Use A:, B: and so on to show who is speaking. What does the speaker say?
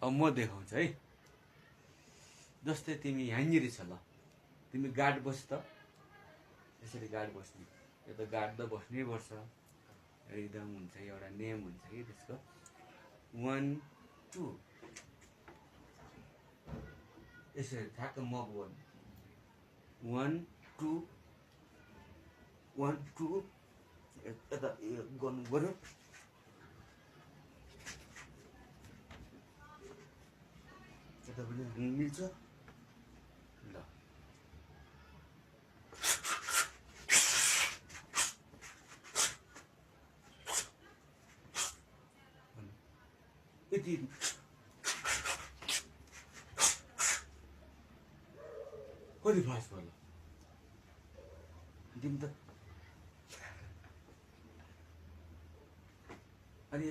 A: अब म देखाउँछु है। जस्तै तिमी यहाँनिर छ ल, तिमी गाड बस त, यसरी गाड बस्ने, यो त गाड्दा बस्नै पर्छ, रिदम हुन्छ, एउटा नेम हुन्छ कि त्यसको। 1 2 यसरी ठ्याक्क मप गर्नु। 1 2 1 2 यता गर्नु पर्यो। यता पनि मिल्छ ल। यति कति फास्ट भयो तिमी त। अनि